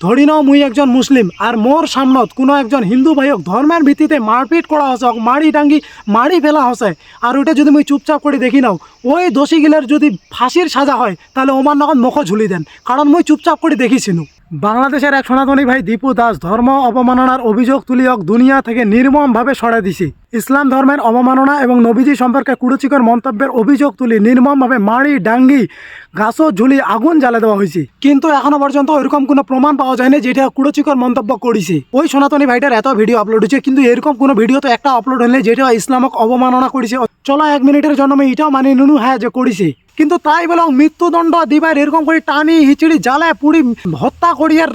ধরি নাও মুই একজন মুসলিম আর মোর সামনত কোনো একজন হিন্দু ভাইক ধর্মের ভিত্তিতে মারপিট করা হচ্ছে, মারি টাঙ্গি মারি ফেলা হচ্ছে, আর ওইটা যদি মুই চুপচাপ করে দেখি নাও, ওই দোষীগুলার যদি ফাঁসির সাজা হয় তাহলে ওমার নখন মুখ ঝুলি দেন, কারণ মুই চুপচাপ করে দেখিছিনু। বাংলাদেশের এক সনাতনী ভাই দীপু দাস ধর্ম অবমাননার অভিযোগ তুলিয়ক দুনিয়া থেকে নির্মমভাবে সরাই দিছি। ইসলাম ধর্মের অবমাননা এবং নবীজি সম্পর্কে কুরুচিকর মন্তব্যের অভিযোগ তুলি নির্মমভাবে মারি ডাঙ্গি গাছও ঝুলি আগুন জ্বালা দেওয়া হয়েছে, কিন্তু এখনো পর্যন্ত ওইরকম কোনো প্রমাণ পাওয়া যায়নি যেটা কুরুচিকর মন্তব্য করেছে। ওই সনাতনী ভাইটার এত ভিডিও আপলোড হয়েছে, কিন্তু এরকম কোনো ভিডিও তো একটা আপলোড হলে যেটা ইসলামক অবমাননা করেছে। চলো 1 মিনিটের জন্য আমি এটাও মানি নুনু হ্যাঁ যে করেছে, কিন্তু তাই বলে মৃত্যুদণ্ড দিবার এরকম করে টানি হিচড়ি জ্বালায় পুরি হত্যা করিয়ার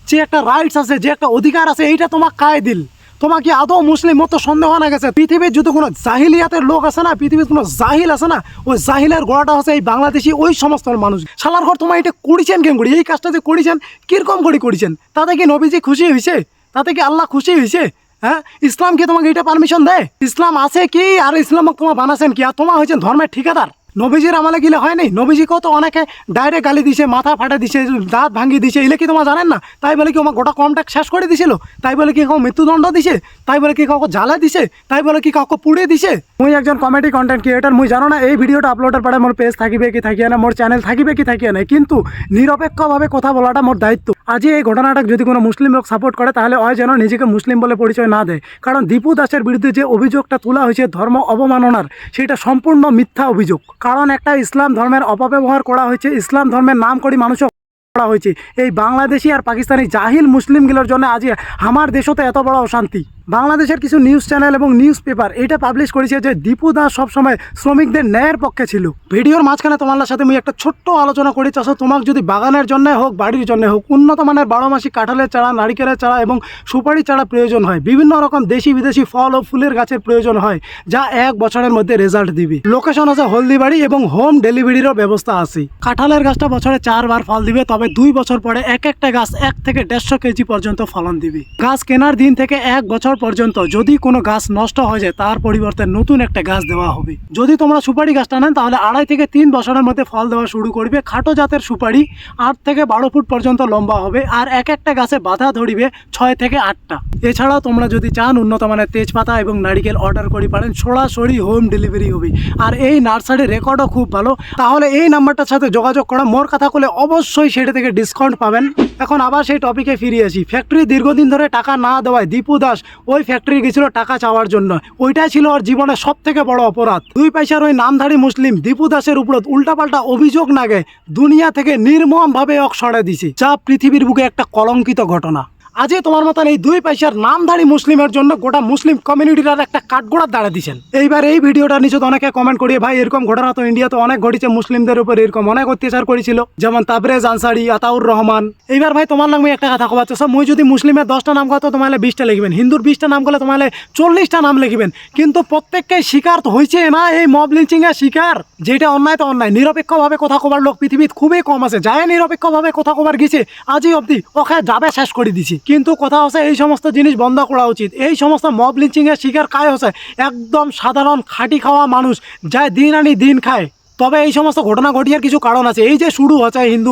যে একটা রাইটস আছে, যে একটা অধিকার আছে, এইটা তোমাকে কায় দিল? তোমাকে আদৌ মুসলিম মতো সন্দেহ না গেছে? পৃথিবীর যদি কোনো জাহিলিয়াতের লোক আছে না, পৃথিবীর কোনো জাহিল আছে না, ওই জাহিলের গোড়াটা হচ্ছে এই বাংলাদেশি ওই সমস্ত মানুষ। শালার ঘর তোমার এটা করেছেন কেন করি? এই কাজটা যে করেছেন কিরকম করে করেছেন? তাতে কি নবীজি খুশি হয়েছে? তাতে কি আল্লাহ খুশি হয়েছে? হ্যাঁ, ইসলাম কি তোমাকে এটা পারমিশন দেয়? ইসলাম আছে কি? আর ইসলামক তোমার বানাছেন কি? আর তোমার হয়েছেন ধর্মের ঠিকাদার। নবীজির আমলে গেলে হয় নাই? নবীজিকেও তো অনেকে ডাইরেক্ট গালি দিছে, মাথা ফাটে দিছে, দাঁত ভাঙি দিছে, এলে কি তোমার জানেন না? তাই বলে কি আমার গোটা কমটা শেষ করে দিছিল? তাই বলে কি কাউকে মৃত্যুদণ্ড দিছে? তাই বলে কি কাউকে জ্বালা দিছে? তাই বলে কি কাউকে পুড়ে দিছে? মুই একজন কমেডি কন্টেন্ট ক্রিয়েটার, মুই জানো না এই ভিডিওটা আপলোডের পরে মোর পেজ থাকিবে কি থাকিয়ে না, মোর চ্যানেল থাকিবে কি থাকিয়ে না, কিন্তু নিরপেক্ষভাবে কথা বলাটা মোর দায়িত্ব। আজ এই ঘটনাটা যদি কোনো মুসলিম লোক সাপোর্ট করে তাহলে হয় যেন নিজেকে মুসলিম বলে পরিচয় না দেয়, কারণ দীপু দাসের বিরুদ্ধে যে অভিযোগটা তোলা হয়েছে ধর্ম অবমাননার, সেটা সম্পূর্ণ মিথ্যা অভিযোগ। কারণ একটা ইসলাম ধর্মের অপব্যবহার করা হয়েছে, ইসলাম ধর্মের নাম করে মানুষও করা হয়েছে। এই বাংলাদেশি আর পাকিস্তানি জাহিল মুসলিমগুলোর জন্য আজ আমার দেশতে এত বড় অশান্তি। বাংলাদেশের কিছু নিউজ চ্যানেল এবং নিউজ পেপার এটা পাবলিশ করেছে যে দীপু দাস সবসময় শ্রমিকদের ন্যায়ের পক্ষে ছিল। ভিডিওর মাঝখানে তোমার সাথে আমি একটা ছোট্ট আলোচনা করে চাষো, তোমাকে যদি বাগানের জন্য হোক, বাড়ির জন্য হোক, উন্নত মানের 12 মাসি কাঁঠালের চারা, নারিকেলের চারা এবং সুপারি চারা প্রয়োজন হয়, বিভিন্ন রকম দেশি বিদেশি ফল ও ফুলের গাছের প্রয়োজন হয়, যা 1 বছরের মধ্যে রেজাল্ট দিবে। লোকেশন আছে হলদিবাড়ি এবং হোম ডেলিভারিরও ব্যবস্থা আছে। কাঁঠালের গাছটা বছরে 4 বার ফল দিবে, তবে 2 বছর পরে একটা গাছ 1 থেকে 150 কেজি পর্যন্ত ফলন দিবে। গাছ কেনার দিন থেকে 1 বছর পর্যন্ত যদি কোনো গাছ নষ্ট হয়ে যায় তার পরিবর্তে নতুন একটা গাছ দেওয়া হবে। যদি তোমরা সুপারি গাছটা নেন তাহলে 2.5 থেকে 3 বছরের মধ্যে ফল দেওয়া শুরু করবে। খাটো জাতের সুপারি 8 থেকে 12 ফুট পর্যন্ত লম্বা হবে, আর একটা গাছে বাধা ধরিবে 6 থেকে 8টা। এছাড়াও তোমরা যদি চান উন্নত মানের তেজপাতা এবং নারিকেল অর্ডার করে পারেন, সরাসরি হোম ডেলিভারি হবে। আর এই নার্সারির রেকর্ডও খুব ভালো, তাহলে এই নাম্বারটার সাথে যোগাযোগ করা, মোর কথা বলে অবশ্যই সেটা থেকে ডিসকাউন্ট পাবেন। এখন আবার সেই টপিকে ফিরে আসি। ফ্যাক্টরি দীর্ঘদিন ধরে টাকা না দেওয়ায় দীপু দাস ওই ফ্যাক্টরি গেছিল টাকা চাওয়ার জন্য। ওইটাই ছিল ওর জীবনের সব থেকে বড় অপরাধ। 2 পয়সার ওই নামধারী মুসলিম দীপু দাসের উপর উল্টাপাল্টা অভিযোগ নাগে দুনিয়া থেকে নির্মমভাবে সরাই দিছে, যা পৃথিবীর বুকে একটা কলঙ্কিত ঘটনা। আজকে তোমার মতন এই 2 পয়সার নামধারী মুসলিমের জন্য গোটা মুসলিম কমিউনিটির একটা কাঠগোড়া দাঁড়া দিচ্ছেন। এইবার এই ভিডিওটা নিচে অনেকে কমেন্ট করিয়ে, ভাই এরকম ঘটনা তো ইন্ডিয়াতে অনেক ঘটেছে, মুসলিমদের উপর এরকম অনেক অত্যাচার করেছিল, যেমন তাবরেজ আনসারি, আতাউর রহমান। এইবার ভাই তোমার নামে একটা কথা কবাচ্ছ, মুই যদি মুসলিমের 10টা নাম কথা তোমার 20টা লিখবেন, হিন্দুর 20টা নাম করলে তোমার 40টা নাম লিখবেন, কিন্তু প্রত্যেককে শিকার তো হয়েছে না এই মব লিঞ্চিং এর শিকার। যেটা অন্যায় তো অন্যায়। নিরপেক্ষভাবে কথা কবার লোক পৃথিবীতে খুবই কম আছে। যায় নিরপেক্ষভাবে কথা কবার গেছে আজই অবধি ওকে যাবে শেষ করে দিছি। কিন্তু কথা হচ্ছে এই সমস্ত জিনিস বন্ধ করা উচিত। এই সমস্ত মব লিঞ্চিং এর শিকার কায় হচ্ছে একদম সাধারণ খাঁটি খাওয়া মানুষ, যায় দিন আনি দিন খায়। তবে এই সমস্ত ঘটনা ঘটিয়ার কিছু কারণ আছে। এই যে শুরু হচ্ছে হিন্দু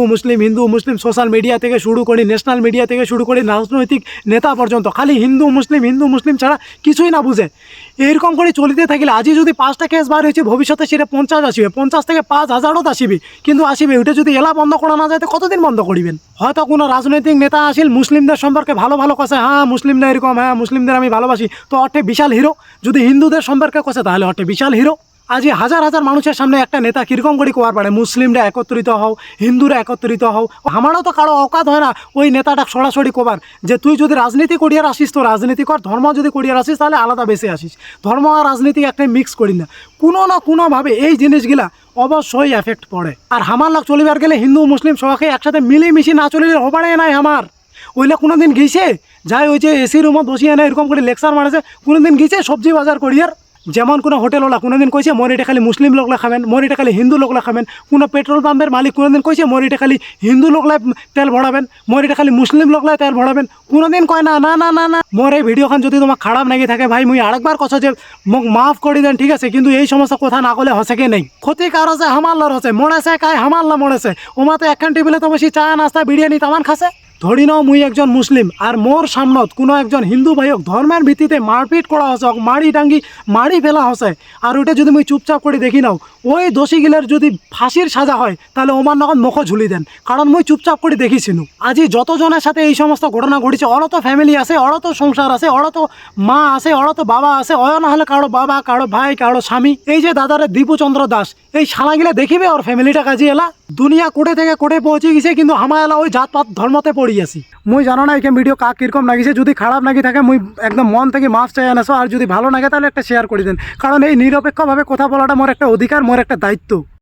মুসলিম সোশ্যাল মিডিয়া থেকে শুরু করে ন্যাশনাল মিডিয়া থেকে শুরু করে রাজনৈতিক নেতা পর্যন্ত খালি হিন্দু মুসলিম ছাড়া কিছুই না বুঝে। এরকম করে চলিতে থাকিলে আজই যদি 5টা কেস বার হয়েছে, ভবিষ্যতে সেটা 50 আসবে, 50 থেকে 5000ও আসিবে, কিন্তু আসিবে। ওইটা যদি এলা বন্ধ করা না যায় তো কতদিন বন্ধ করিবেন? হয়তো কোনো রাজনৈতিক নেতা আসিল মুসলিমদের সম্পর্কে ভালো কথা, হ্যাঁ মুসলিমরা এরকম, হ্যাঁ মুসলিমদের আমি ভালোবাসি, তো অটে বিশাল হিরো। যদি হিন্দুদের সম্পর্কে কথা তাহলে অটে বিশাল হিরো। আজ হাজার হাজার মানুষের সামনে একটা নেতা কিরকম করে কোয়ার পারে মুসলিমরা একত্রিত হও, হিন্দুরা একত্রিত হও। আমারও তো কারো অকাত হয় না ওই নেতাটা সরাসরি কোবার যে তুই যদি রাজনীতি করিয়ার আসিস তো রাজনীতি কর, ধর্ম যদি করিয়ার আসিস তাহলে আলাদা বেশি আসিস। ধর্ম আর রাজনীতি একটা মিক্স করি না, কোনো না কোনোভাবে এই জিনিসগুলা অবশ্যই এফেক্ট পড়ে। আর আমার লোক চলিবার গেলে হিন্দু মুসলিম সবাইকে একসাথে মিলেমিশি না চলিলে হবারে নাই আমার। ওইলা কোনো দিন গেছে যাই ওই যে এসি রুমত বসিয়ে না এরকম করে লেকচার মারেছে, কোনো দিন গেছে সবজি বাজার করিয়ার? যেমন কোনো হোটেলওয়ালা কোনোদিন কইছে মোর এটা খালি মুসলিম লোকলা খাবেন, মোর এটা খালি হিন্দু লোকলা খাবেন। কোনো পেট্রোল পাম্পের মালিক কোনোদিন কইছে মোর এটা খালি হিন্দু লোকলায় তেল ভরাবেন, মোর এটা খালি মুসলিম লোকলায় তেল ভরাবেন? কোনোদিন কয় না না না না না। মোর এই ভিডিওখান যদি তোমার খারাপ নাকি থাকে ভাই মুই আরেকবার কথা যে মোক মাফ করে দেন, ঠিক আছে, কিন্তু এই সমস্ত কথা না করলে হসেকে নেই। ক্ষতি কার আছে? হামাল্লার হচ্ছে। মরেছে কায় হামাল্লা মরেছে। ওমা তো একখান টেবিলে তো বসি চা নাস্তা বিরিয়ানি তামান খাসে। ধরি নাও মুই একজন মুসলিম আর মোর সামনত কোনো একজন হিন্দু ভাইক ধর্মের ভিত্তিতে মারপিট করা হচ্ছে, মারি টাঙ্গি মারি ফেলা হচ্ছে, আর ওইটা যদি মুই চুপচাপ করে দেখি নাও, ওই দোষীগুলার যদি ফাঁসির সাজা হয় তাহলে ওমার নখন মুখ ঝুলি দেন, কারণ মুই চুপচাপ করে দেখিছিনু। আজি যতজনের সাথে এই সমস্ত ঘটনা ঘটেছে, ওরা তো ফ্যামিলি আছে, ওরা তো সংসার আছে, ওরা তো মা আছে, ওরা তো বাবা আছে, ওরা না হলে কারো বাবা, কারো ভাই, কারো স্বামী। এই যে দাদারে দীপুচন্দ্র দাস, এই শালাগিলা দেখিবে ওর ফ্যামিলিটা কাজে এলা দুনিয়া কোটে থেকে কোটে পৌঁছে গেছে, কিন্তু আমার এলা ওই জাতপাত ধর্মতে পড়ি আছি। মুই জানো না এখানে ভিডিও কাক কিরকম লাগিছে, যদি খারাপ লাগি থাকে মুই একদম মন থেকে মাফ চাই আনাছো, আর যদি ভালো লাগে তাহলে একটা শেয়ার করে দেন, কারণ এই নিরপেক্ষভাবে কথা বলাটা মোর একটা অধিকার, মোর একটা দায়িত্ব।